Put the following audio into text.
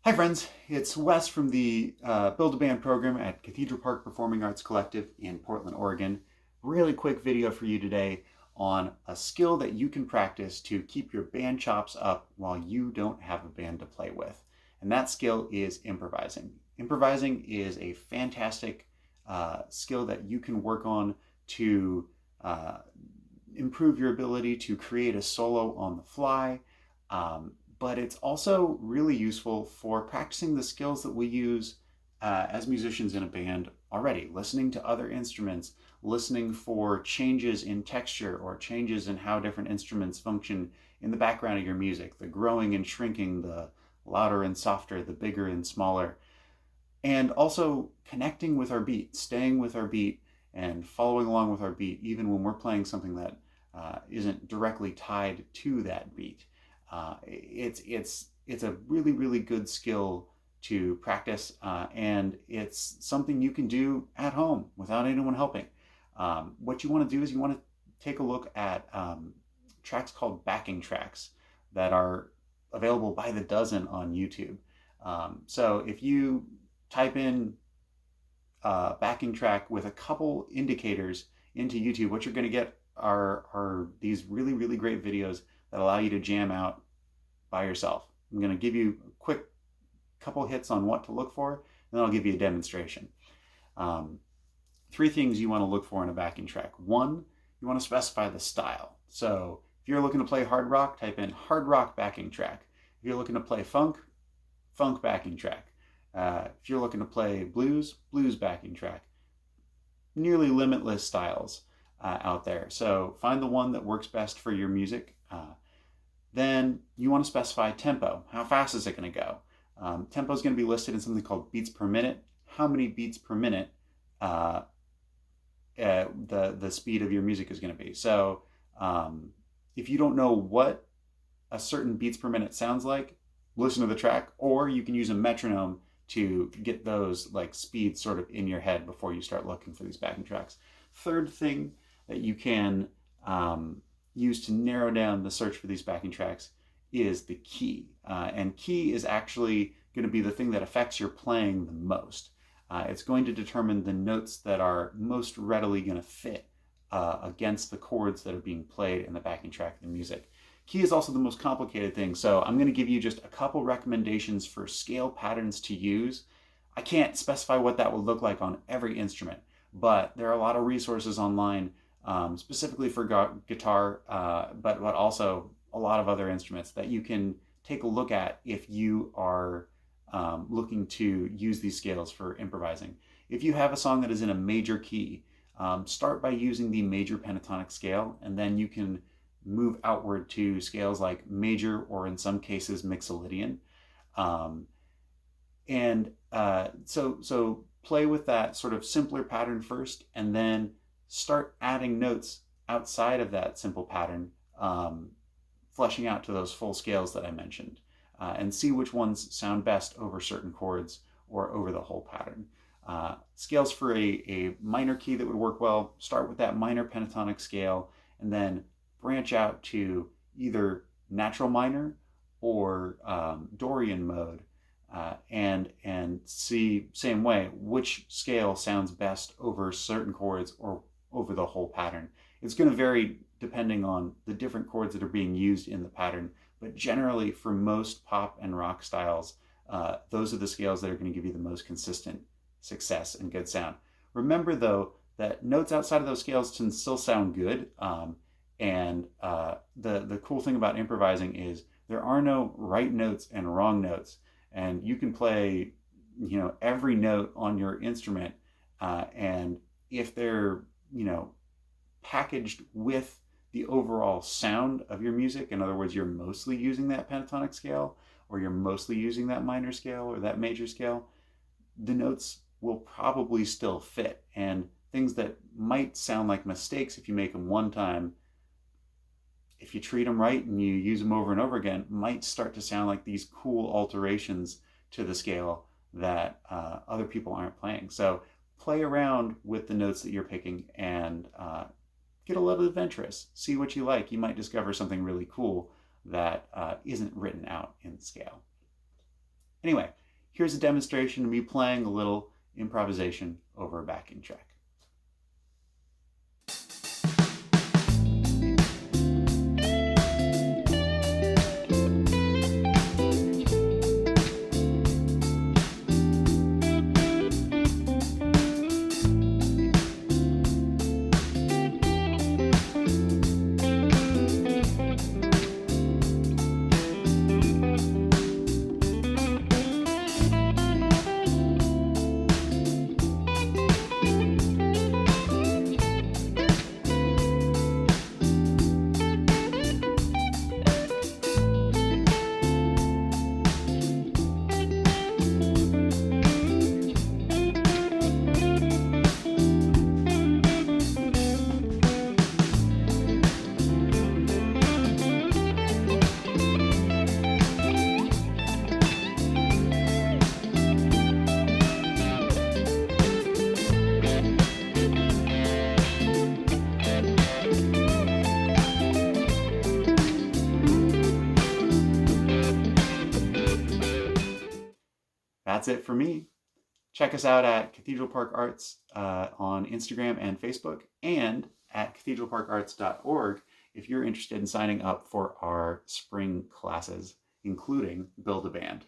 Hi friends, it's Wes from the Build a Band program at Cathedral Park Performing Arts Collective in Portland, Oregon. Really quick video for you today on a skill that you can practice to keep your band chops up while you don't have a band to play with. And that skill is improvising. Improvising is a fantastic skill that you can work on to uh, improve your ability to create a solo on the fly. But it's also really useful for practicing the skills that we use as musicians in a band already, listening to other instruments, listening for changes in texture or changes in how different instruments function in the background of your music, the growing and shrinking, the louder and softer, the bigger and smaller, and also connecting with our beat, staying with our beat and following along with our beat, even when we're playing something that isn't directly tied to that beat. It's a really good skill to practice, and it's something you can do at home without anyone helping. What you want to do is you want to take a look at tracks called backing tracks that are available by the dozen on YouTube. So if you type in backing track with a couple indicators into YouTube, what you're going to get are these really great videos that allow you to jam out by yourself. I'm going to give you a quick couple hits on what to look for, and then I'll give you a demonstration. Three things you want to look for in a backing track. One, you want to specify the style. So if you're looking to play hard rock, type in hard rock backing track. If you're looking to play funk, funk backing track. If you're looking to play blues, blues backing track. Nearly limitless styles out there. So find the one that works best for your music. Then you want to specify tempo. How fast is it going to go? Tempo is going to be listed in something called beats per minute. How many beats per minute the speed of your music is going to be. So if you don't know what a certain beats per minute sounds like, listen to the track, or you can use a metronome to get those like speeds sort of in your head before you start looking for these backing tracks. Third thing that you can use to narrow down the search for these backing tracks is the key. And key is actually going to be the thing that affects your playing the most. It's going to determine the notes that are most readily going to fit against the chords that are being played in the backing track of the music. Key is also the most complicated thing, so I'm going to give you just a couple recommendations for scale patterns to use. I can't specify what that would look like on every instrument, but there are a lot of resources online specifically for guitar, but also a lot of other instruments that you can take a look at if you are looking to use these scales for improvising. If you have a song that is in a major key, start by using the major pentatonic scale, and then you can move outward to scales like major or in some cases mixolydian. So play with that sort of simpler pattern first, and then start adding notes outside of that simple pattern, fleshing out to those full scales that I mentioned, and see which ones sound best over certain chords or over the whole pattern. Scales for a minor key that would work well, start with that minor pentatonic scale, and then branch out to either natural minor or Dorian mode, and see, same way, which scale sounds best over certain chords or over the whole pattern. It's going to vary depending on the different chords that are being used in the pattern, but generally for most pop and rock styles, those are the scales that are going to give you the most consistent success and good sound. Remember though that notes outside of those scales can still sound good, and the cool thing about improvising is there are no right notes and wrong notes, and you can play every note on your instrument, and if they're packaged with the overall sound of your music, in other words, you're mostly using that pentatonic scale, or you're mostly using that minor scale or that major scale, the notes will probably still fit. And things that might sound like mistakes if you make them one time, if you treat them right and you use them over and over again, might start to sound like these cool alterations to the scale that other people aren't playing. So play around with the notes that you're picking and get a little adventurous. See what you like. You might discover something really cool that isn't written out in scale. Anyway, here's a demonstration of me playing a little improvisation over a backing track. That's it for me. Check us out at Cathedral Park Arts on Instagram and Facebook, and at cathedralparkarts.org if you're interested in signing up for our spring classes, including Build a Band.